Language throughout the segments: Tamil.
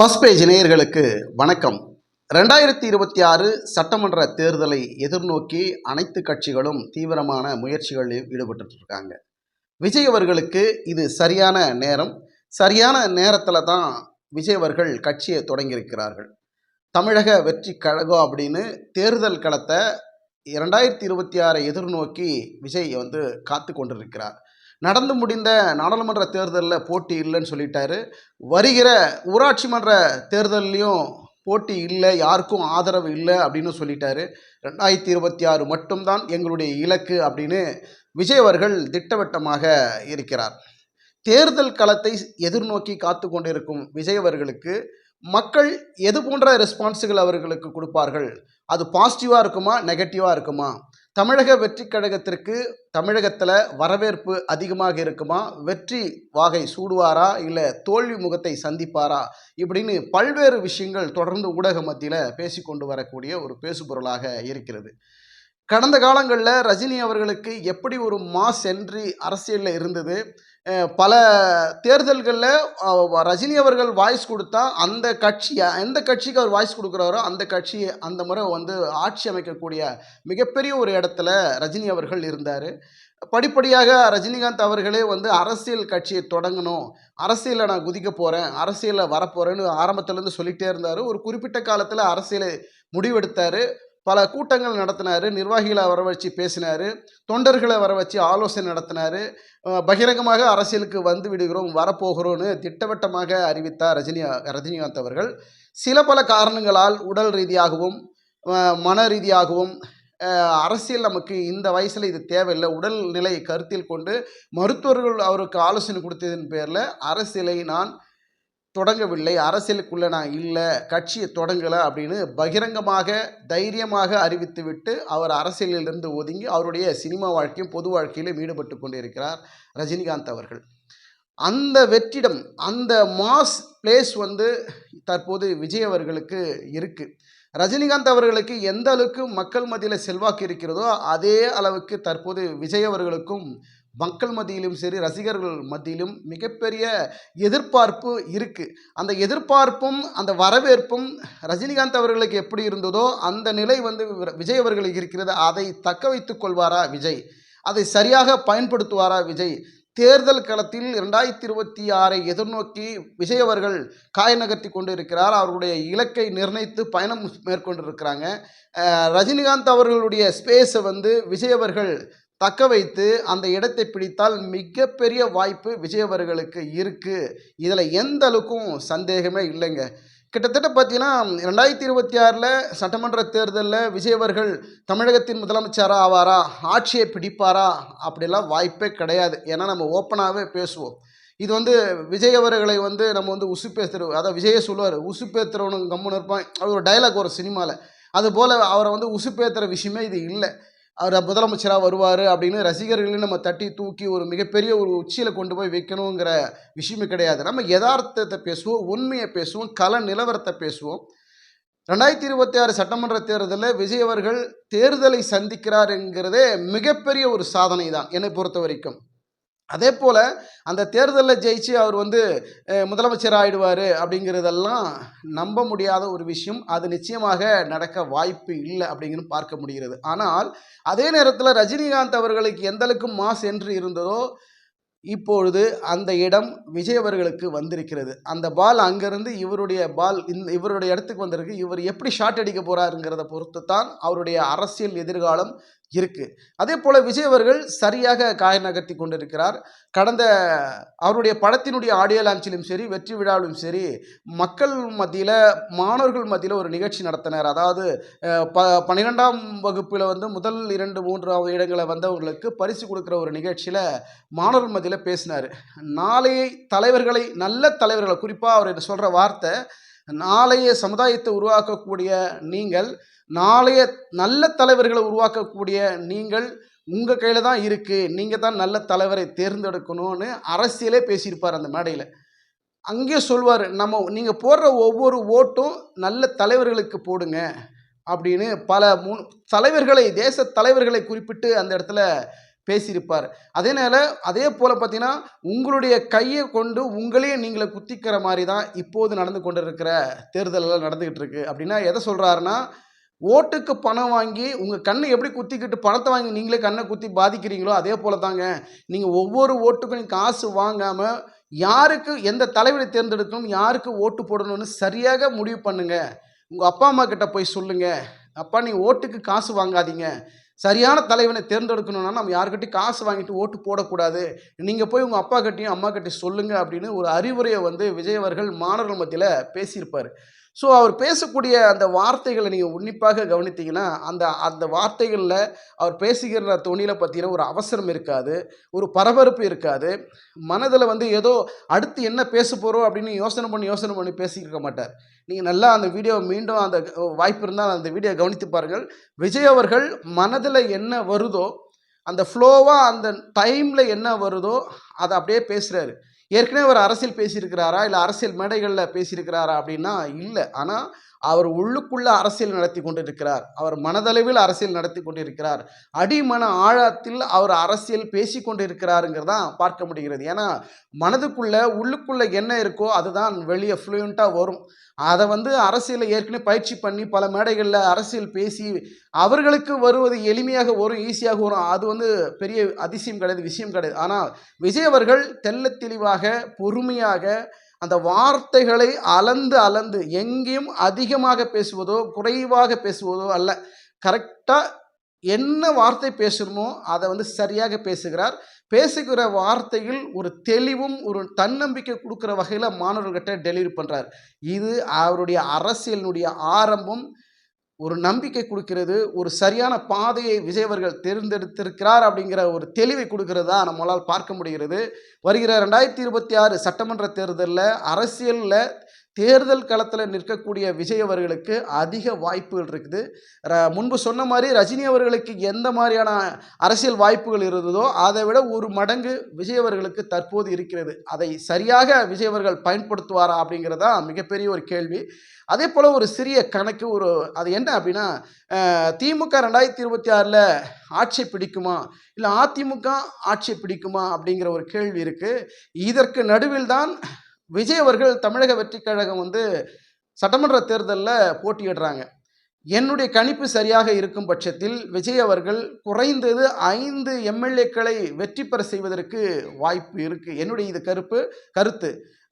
ஃபர்ஸ்ட் பேஜ் நேயர்களுக்கு வணக்கம். 2026 சட்டமன்ற தேர்தலை எதிர்நோக்கி அனைத்து கட்சிகளும் தீவிரமான முயற்சிகளில் ஈடுபட்டு இருக்காங்க. விஜய் அவர்களுக்கு இது சரியான நேரம். சரியான நேரத்தில் தான் விஜய் அவர்கள் கட்சியை தொடங்கியிருக்கிறார்கள். தமிழக வெற்றி கழகம் அப்படின்னு தேர்தல் களத்தை 2026 எதிர்நோக்கி விஜய் காத்து கொண்டிருக்கிறார். நடந்து முடிந்த நாடாளுமன்ற தேர்தலில் போட்டி இல்லைன்னு சொல்லிட்டாரு. வருகிற ஊராட்சி மன்ற தேர்தல்லையும் போட்டி இல்லை, யாருக்கும் ஆதரவு இல்லை அப்படின்னு சொல்லிட்டாரு. 2026 மட்டும்தான் எங்களுடைய இலக்கு அப்படின்னு விஜய் அவர்கள் திட்டவட்டமாக இருக்கிறார். தேர்தல் களத்தை எதிர்நோக்கி காத்து கொண்டிருக்கும் விஜய் அவர்களுக்கு மக்கள் எது போன்ற ரெஸ்பான்ஸுகள் அவர்களுக்கு கொடுப்பார்கள்? அது பாசிட்டிவாக இருக்குமா, நெகட்டிவாக இருக்குமா? தமிழக வெற்றி கழகத்திற்கு தமிழகத்தில் வரவேற்பு அதிகமாக இருக்குமா? வெற்றி வாகை சூடுவாரா, இல்லை தோல்வி முகத்தை சந்திப்பாரா? இப்படின்னு பல்வேறு விஷயங்கள் தொடர்ந்து ஊடக மத்தியில் பேசி கொண்டு வரக்கூடிய ஒரு பேசுபொருளாக இருக்கிறது. கடந்த காலங்களில் ரஜினி அவர்களுக்கு எப்படி ஒரு மாஸ் என்ட்ரி அரசியலில் இருந்தது. பல தேர்தல்களில் ரஜினி அவர்கள் வாய்ஸ் கொடுத்தா அந்த கட்சி எந்த கட்சிக்கு அவர் வாய்ஸ் கொடுக்குறாரோ அந்த கட்சி அந்த முறை ஆட்சி அமைக்கக்கூடிய மிகப்பெரிய ஒரு இடத்துல ரஜினி அவர்கள் இருந்தார். படிப்படியாக ரஜினிகாந்த் அவர்களே அரசியல் கட்சியை தொடங்கணும், அரசியலில் நான் குதிக்க போகிறேன், அரசியலில் வரப்போகிறேன்னு ஆரம்பத்துலேருந்து சொல்லிகிட்டே இருந்தார். ஒரு குறிப்பிட்ட காலத்தில் அரசியலை முடிவெடுத்தார். பல கூட்டங்கள் நடத்தினார், நிர்வாகிகளை வர வச்சு பேசினார், தொண்டர்களை வர வச்சு ஆலோசனை நடத்தினார். பகிரங்கமாக அரசியலுக்கு வந்து விடுகிறோம், வரப்போகிறோன்னு திட்டவட்டமாக அறிவித்தார் ரஜினிகாந்த் அவர்கள். சில பல காரணங்களால் உடல் ரீதியாகவும் மன ரீதியாகவும் அரசியல் நமக்கு இந்த வயசில் இது தேவையில்லை, உடல்நிலையை கருத்தில் கொண்டு மருத்துவர்கள் அவருக்கு ஆலோசனை கொடுத்ததன் பேரில் அரசியலை நான் தொடங்கவில்லை, அரசியலுக்குள்ளே நான் இல்லை, கட்சியை தொடங்கலை அப்படின்னு பகிரங்கமாக தைரியமாக அறிவித்துவிட்டு அவர் அரசியலிலிருந்து ஒதுங்கி அவருடைய சினிமா வாழ்க்கையும் பொது வாழ்க்கையிலும் ஈடுபட்டு கொண்டிருக்கிறார் ரஜினிகாந்த் அவர்கள். அந்த வெற்றிடம், அந்த மாஸ் பிளேஸ் தற்போது விஜய் அவர்களுக்கு இருக்குது. ரஜினிகாந்த் அவர்களுக்கு எந்த அளவுக்கு மக்கள் மத்தியில் செல்வாக்கு இருக்கிறதோ அதே அளவுக்கு தற்போது விஜய் அவர்களுக்கும் மக்கள் மத்தியிலும் சரி, ரசிகர்கள் மத்தியிலும் மிகப்பெரிய எதிர்பார்ப்பு இருக்குது. அந்த எதிர்பார்ப்பும் அந்த வரவேற்பும் ரஜினிகாந்த் அவர்களுக்கு எப்படி இருந்ததோ அந்த நிலை விஜய் அவர்களுக்கு இருக்கிறது. அதை தக்க வைத்துக் கொள்வாரா விஜய்? அதை சரியாக பயன்படுத்துவாரா விஜய்? தேர்தல் களத்தில் 2026 எதிர்நோக்கி விஜய் அவர்கள் காய் நகர்த்தி கொண்டு இருக்கிறார். அவருடைய இலக்கை நிர்ணயித்து பயணம் மேற்கொண்டிருக்கிறாங்க. ரஜினிகாந்த் அவர்களுடைய ஸ்பேஸை விஜய் அவர்கள் தக்க வைத்து அந்த இடத்தை பிடித்தால் மிகப்பெரிய வாய்ப்பு விஜய் அவர்களுக்கு இருக்குது. இதில் எந்த அளவுக்கும் சந்தேகமே இல்லைங்க. கிட்டத்தட்ட பார்த்தீங்கன்னா 2026 சட்டமன்ற தேர்தலில் விஜய் அவர்கள் தமிழகத்தின் முதலமைச்சராக ஆவாரா, ஆட்சியை பிடிப்பாரா, அப்படிலாம் வாய்ப்பே கிடையாது. ஏன்னா நம்ம ஓப்பனாகவே பேசுவோம். இது விஜய் அவர்களை நம்ம உசுப்பேத்துற, அதாவது விஜயே சொல்லுவார், உசுப்பேத்துறவனு கம்முன்னு இருப்பான், அது ஒரு டைலாக் ஒரு சினிமாவில். அதுபோல் அவரை உசுப்பேத்துற விஷயமே இது இல்லை. அவர் முதலமைச்சராக வருவார் அப்படின்னு ரசிகர்களையும் நம்ம தட்டி தூக்கி ஒரு மிகப்பெரிய ஒரு உச்சியில் கொண்டு போய் வைக்கணுங்கிற விஷயமே கிடையாது. நம்ம யதார்த்தத்தை பேசுவோம், உண்மையை பேசுவோம், கள நிலவரத்தை பேசுவோம். 2026 சட்டமன்ற தேர்தலில் விஜய் அவர்கள் தேர்தலை சந்திக்கிறார் என்கிறதே மிகப்பெரிய ஒரு சாதனை தான் என்னை பொறுத்த வரைக்கும். அதே போல் அந்த தேர்தலில் ஜெயிச்சு அவர் முதலமைச்சர் ஆகிடுவார் அப்படிங்கிறதெல்லாம் நம்ப முடியாத ஒரு விஷயம். அது நிச்சயமாக நடக்க வாய்ப்பு இல்லை அப்படிங்கிறது பார்க்க முடிகிறது. ஆனால் அதே நேரத்தில் ரஜினிகாந்த் அவர்களுக்கு எந்த அளவுக்கு மாஸ் என்று இருந்ததோ இப்பொழுது அந்த இடம் விஜய் அவர்களுக்கு வந்திருக்கிறது. அந்த பால் அங்கேருந்து இவருடைய பால் இவருடைய இடத்துக்கு வந்திருக்கு. இவர் எப்படி ஷாட் அடிக்க போகிறாருங்கிறத பொறுத்து தான் அவருடைய அரசியல் எதிர்காலம் இருக்குது. அதே போல் விஜய் அவர்கள் சரியாக காய நகர்த்தி கொண்டிருக்கிறார். கடந்த அவருடைய படத்தினுடைய ஆடியோ லான்ச்சிலும் சரி, வெற்றி விழாவிலும் சரி, மக்கள் மத்தியில், மாணவர்கள் மத்தியில் ஒரு நிகழ்ச்சி நடத்தினார். அதாவது 12ஆம் வகுப்பில் முதல் 2, 3 இடங்களை வந்தவர்களுக்கு பரிசு கொடுக்குற ஒரு நிகழ்ச்சியில் மாணவர்கள் மத்தியில் பேசினார். நாளைய தலைவர்களை, நல்ல தலைவர்களை, குறிப்பாக அவர் சொல்கிற வார்த்தை, நாளைய சமுதாயத்தை உருவாக்கக்கூடிய நீங்கள், நாளைய நல்ல தலைவர்களை உருவாக்கக்கூடிய நீங்கள், உங்கள் கையில் தான் இருக்குது, நீங்கள் தான் நல்ல தலைவரை தேர்ந்தெடுக்கணும்னு அரசியலே பேசியிருப்பார் அந்த மேடையில். அங்கே சொல்வார், நீங்கள் போடுற ஒவ்வொரு ஓட்டும் நல்ல தலைவர்களுக்கு போடுங்க அப்படின்னு பல தலைவர்களை, தேச தலைவர்களை குறிப்பிட்டு அந்த இடத்துல பேசியிருப்பார். அதே போல் பார்த்தீங்கன்னா உங்களுடைய கையை கொண்டு உங்களையே நீங்களே குத்திக்கிற மாதிரி தான் இப்போது நடந்து கொண்டிருக்கிற தேர்தலெல்லாம் நடந்துக்கிட்டு இருக்கு. அப்படின்னா எதை சொல்கிறாருன்னா, ஓட்டுக்கு பணம் வாங்கி உங்கள் கண்ணை எப்படி குத்திக்கிட்டு பணத்தை வாங்கி நீங்களே கண்ணை குத்தி பாதிக்கிறீங்களோ அதே போல தாங்க. நீங்கள் ஒவ்வொரு ஓட்டுக்கும் நீங்கள் காசு வாங்காமல் யாருக்கு எந்த தலைவரை தேர்ந்தெடுக்கணும், யாருக்கு ஓட்டு போடணும்னு சரியாக முடிவு பண்ணுங்க. உங்கள் அப்பா அம்மா கிட்ட போய் சொல்லுங்க, அப்பா நீங்கள் ஓட்டுக்கு காசு வாங்காதீங்க. சரியான தலைவனை தேர்ந்தெடுக்கணும்னா நம்ம யாருக்கிட்டையும் காசு வாங்கிட்டு ஓட்டு போடக்கூடாது. நீங்கள் போய் உங்கள் அப்பா கிட்டையும் அம்மா கிட்டையும் சொல்லுங்க அப்படின்னு ஒரு அறிவுரையை விஜய் அவர்கள் மாணவர்கள் மத்தியில் பேசியிருப்பார். ஸோ அவர் பேசக்கூடிய அந்த வார்த்தைகளை நீங்கள் உன்னிப்பாக கவனித்தீங்கன்னா, அந்த அந்த வார்த்தைகளில் அவர் பேசுகிற தொனியில் பார்த்தீங்கன்னா ஒரு அவசரம் இருக்காது, ஒரு பரபரப்பு இருக்காது. மனதில் ஏதோ அடுத்து என்ன பேச போகிறோம் அப்படின்னு யோசனை பண்ணி பேசியிருக்க மாட்டார். நீங்கள் நல்லா அந்த வீடியோவை மீண்டும் அந்த வாய்ப்பு இருந்தால் அந்த வீடியோ கவனித்து பாருங்கள். விஜய் அவர்கள் மனதில் என்ன வருதோ அந்த ஃப்ளோவாக அந்த டைமில் என்ன வருதோ அதை அப்படியே பேசுகிறாரு. ஏற்கனவே ஒரு அரசியல் பேசியிருக்கிறாரா, இல்லை அரசியல் மேடைகளில் பேசியிருக்கிறாரா அப்படின்னா இல்லை. ஆனால் அவர் உள்ளுக்குள்ள அரசியல் நடத்தி கொண்டிருக்கிறார். அவர் மனதளவில் அரசியல் நடத்தி கொண்டிருக்கிறார். அடிமன ஆழத்தில் அவர் அரசியல் பேசி கொண்டிருக்கிறாருங்கிறதான் பார்க்க முடிகிறது. ஏன்னா மனதுக்குள்ள உள்ளுக்குள்ள என்ன இருக்கோ அதுதான் வெளியே ஃப்ளூயண்ட்டாக வரும். அதை அரசியலை ஏற்கனவே பயிற்சி பண்ணி பல மேடைகளில் அரசியல் பேசி அவர்களுக்கு வருவது எளிமையாக வரும், ஈஸியாக வரும். அது பெரிய அதிசயம் கிடையாது, விஷயம் கிடையாது. ஆனால் விஜய் அவர்கள் தெள்ள தெளிவாக பொறுமையாக அந்த வார்த்தைகளை அளந்து எங்கேயும் அதிகமாக பேசுவதோ குறைவாக பேசுவதோ அல்ல, கரெக்டாக என்ன வார்த்தை பேசணுமோ அதை சரியாக பேசுகிறார். பேசுகிற வார்த்தையில் ஒரு தெளிவும் ஒரு தன்னம்பிக்கை கொடுக்குற வகையில் மாணவர்கிட்ட டெலிவரி பண்ணுறார். இது அவருடைய அரசியலினுடைய ஆரம்பம். ஒரு நம்பிக்கை கொடுக்கிறது, ஒரு சரியான பாதையை விஜய் அவர்கள் தேர்ந்தெடுத்திருக்கிறார் அப்படிங்கிற ஒரு தெளிவை கொடுக்கிறதா நம்மளால் பார்க்க முடிகிறது. வருகிற 2026 சட்டமன்ற தேர்தலில் அரசியலில் தேர்தல் களத்தில் நிற்கக்கூடிய விஜய் அவர்களுக்கு அதிக வாய்ப்புகள் இருக்குது. முன்பு சொன்ன மாதிரி ரஜினி அவர்களுக்கு எந்த மாதிரியான அரசியல் வாய்ப்புகள் இருந்ததோ அதை விட ஒரு மடங்கு விஜய் அவர்களுக்கு தற்போது இருக்கிறது. அதை சரியாக விஜய் அவர்கள் பயன்படுத்துவாரா அப்படிங்கிறதா மிகப்பெரிய ஒரு கேள்வி. அதே போல் ஒரு சிறிய கணக்கு, அது என்ன அப்படின்னா, திமுக 2026 ஆட்சி பிடிக்குமா இல்லை அதிமுக ஆட்சி பிடிக்குமா அப்படிங்கிற ஒரு கேள்வி இருக்குது. இதற்கு நடுவில் தான் விஜய் அவர்கள் தமிழக வெற்றிக் கழகம் சட்டமன்ற தேர்தலில் போட்டியிடுறாங்க. என்னுடைய கணிப்பு சரியாக இருக்கும் பட்சத்தில் விஜய் அவர்கள் குறைந்தது 5 எம்எல்ஏக்களை வெற்றி பெற செய்வதற்கு வாய்ப்பு இருக்குது. என்னுடைய இது கருத்து.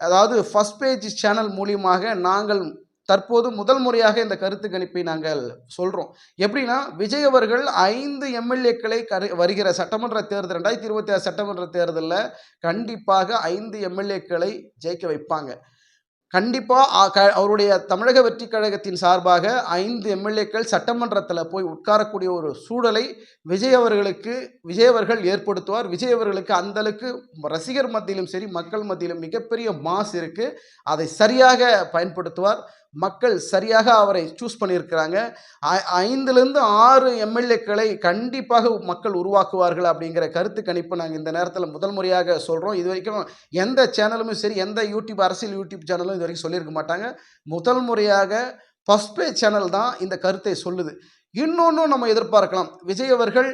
அதாவது ஃபர்ஸ்ட் பேஜ் சேனல் மூலியமாக நாங்கள் தற்போது முதல் முறையாக இந்த கருத்து கணிப்பை நாங்கள் சொல்கிறோம். எப்படின்னா, விஜய் அவர்கள் 5 எம்எல்ஏக்களை வருகிற சட்டமன்ற தேர்தல் 2026 சட்டமன்ற தேர்தலில் கண்டிப்பாக 5 எம்எல்ஏக்களை ஜெயிக்க வைப்பாங்க. கண்டிப்பாக அவருடைய தமிழக வெற்றி கழகத்தின் சார்பாக 5 எம்எல்ஏக்கள் சட்டமன்றத்தில் போய் உட்காரக்கூடிய ஒரு சூழலை விஜய் அவர்கள் ஏற்படுத்துவார். விஜய் அவர்களுக்கு அந்தளவுக்கு ரசிகர் மத்தியிலும் சரி மக்கள் மத்தியிலும் மிகப்பெரிய மாஸ் இருக்குது. அதை சரியாக பயன்படுத்துவார். மக்கள் சரியாக அவரை சூஸ் பண்ணியிருக்கிறாங்க. 5லேருந்து 6 எம்எல்ஏக்களை கண்டிப்பாக மக்கள் உருவாக்குவார்கள் அப்படிங்கிற கருத்து கணிப்பு நாங்கள் இந்த நேரத்தில் முதல் முறையாக சொல்கிறோம். இது வரைக்கும் எந்த சேனலுமே சரி, எந்த அரசியல் யூடியூப் சேனலும் இது வரைக்கும் சொல்லியிருக்க மாட்டாங்க. முதல் முறையாக ஃபர்ஸ்ட் பேஜ் சேனல் தான் இந்த கருத்தை சொல்லுது. இன்னொன்றும் நம்ம எதிர்பார்க்கலாம். விஜய் அவர்கள்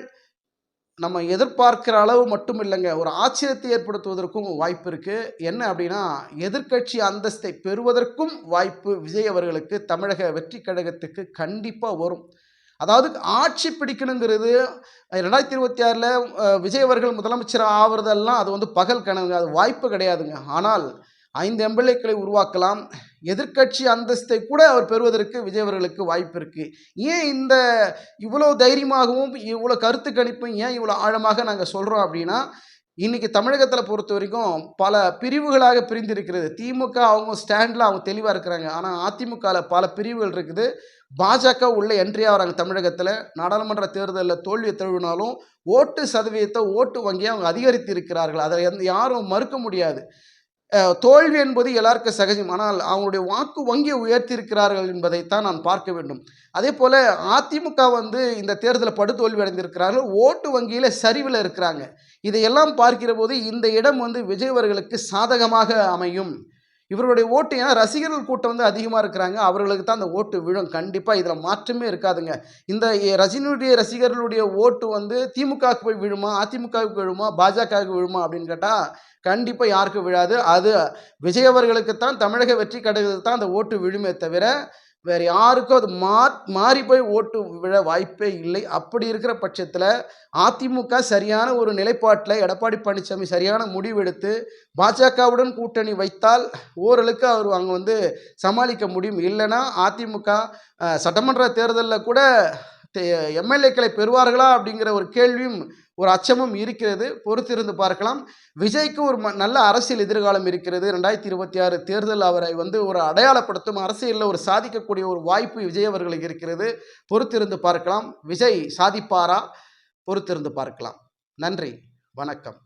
நம்ம எதிர்பார்க்கிற அளவு மட்டும் இல்லைங்க, ஒரு ஆச்சரியத்தை ஏற்படுத்துவதற்கும் வாய்ப்பு இருக்குது. என்ன அப்படின்னா, எதிர்க்கட்சி அந்தஸ்தை பெறுவதற்கும் வாய்ப்பு விஜய் அவர்களுக்கு தமிழக வெற்றி கழகத்துக்கு கண்டிப்பாக வரும். அதாவது ஆட்சி பிடிக்கணுங்கிறது 2026 விஜய் அவர்கள் முதலமைச்சர் ஆவறதெல்லாம் அது பகல் கனவுங்க, அது வாய்ப்பு கிடையாதுங்க. ஆனால் 5 எம்எல்ஏக்களை உருவாக்கலாம். எதிர்க்கட்சி அந்தஸ்தை கூட அவர் பெறுவதற்கு விஜய் அவர்களுக்கு வாய்ப்பு இருக்குது. ஏன் இவ்வளோ தைரியமாகவும் இவ்வளோ கருத்து கணிப்பும் ஏன் இவ்வளோ ஆழமாக நாங்கள் சொல்கிறோம் அப்படின்னா, இன்றைக்கி தமிழகத்தில் பொறுத்த வரைக்கும் பல பிரிவுகளாக பிரிந்திருக்கிறது. திமுக அவங்க ஸ்டாண்டில் அவங்க தெளிவாக இருக்கிறாங்க. ஆனால் அதிமுகவில் பல பிரிவுகள் இருக்குது. பாஜக உள்ள என்ட்ரி ஆகிறாங்க. தமிழகத்தில் நாடாளுமன்ற தேர்தலில் தோல்வியை தழுவினாலும் ஓட்டு சதவீதத்தை ஓட்டு வங்கியை அவங்க அதிகரித்து இருக்கிறார்கள். அதை யாரும் மறுக்க முடியாது. தோல்வி என்பது எல்லாருக்கும் சகஜம். ஆனால் அவங்களுடைய வாக்கு வங்கியை உயர்த்தியிருக்கிறார்கள் என்பதைத்தான் நான் பார்க்க வேண்டும். அதே போல் அதிமுக இந்த தேர்தலில் படுதோல்வி அடைந்திருக்கிறார்கள். ஓட்டு வங்கியில் சரிவில் இருக்கிறாங்க. இதையெல்லாம் பார்க்கிற போது இந்த இடம் விஜய் அவர்களுக்கு சாதகமாக அமையும். இவருடைய ஓட்டு ஏன்னா ரசிகர்கள் கூட்டம் வந்து அதிகமாக இருக்கிறாங்க, அவர்களுக்கு தான் அந்த ஓட்டு விழும். கண்டிப்பாக இதில் மாற்றமே இருக்காதுங்க. இந்த ரஜினியுடைய ரசிகர்களுடைய ஓட்டு வந்து திமுகவுக்கு போய் விழுமா, அதிமுகவுக்கு விழுமா, பாஜகவுக்கு விழுமா அப்படின்னு கேட்டால் கண்டிப்பாக யாருக்கும் விழாது. அது விஜய் அவர்களுக்கு தான், தமிழக வெற்றி கழகத்துக்கு தான் அந்த ஓட்டு விழுமே தவிர வேறு யாருக்கும் அது மாறி போய் ஓட்டு விழ வாய்ப்பே இல்லை. அப்படி இருக்கிற பட்சத்தில் அதிமுக சரியான ஒரு நிலைப்பாட்டில் எடப்பாடி பழனிசாமி சரியான முடிவெடுத்து பாஜகவுடன் கூட்டணி வைத்தால் ஓரளவுக்கு அவர் அங்கே வந்து சமாளிக்க முடியும். இல்லைன்னா அதிமுக சட்டமன்ற தேர்தலில் கூட எம்எல்ஏக்களை பெறுவார்களா அப்படிங்கிற ஒரு கேள்வியும் ஒரு அச்சமும் இருக்கிறது. பொறுத்திருந்து பார்க்கலாம். விஜய்க்கு ஒரு நல்ல அரசியல் எதிர்காலம் இருக்கிறது. 2026 தேர்தல் அவரை வந்து ஒரு அடையாளப்படுத்தும், அரசியலில் ஒரு சாதிக்கக்கூடிய ஒரு வாய்ப்பு விஜய் அவர்களுக்கு இருக்கிறது. பொறுத்திருந்து பார்க்கலாம். விஜய் சாதிப்பாரா? பொறுத்திருந்து பார்க்கலாம். நன்றி, வணக்கம்.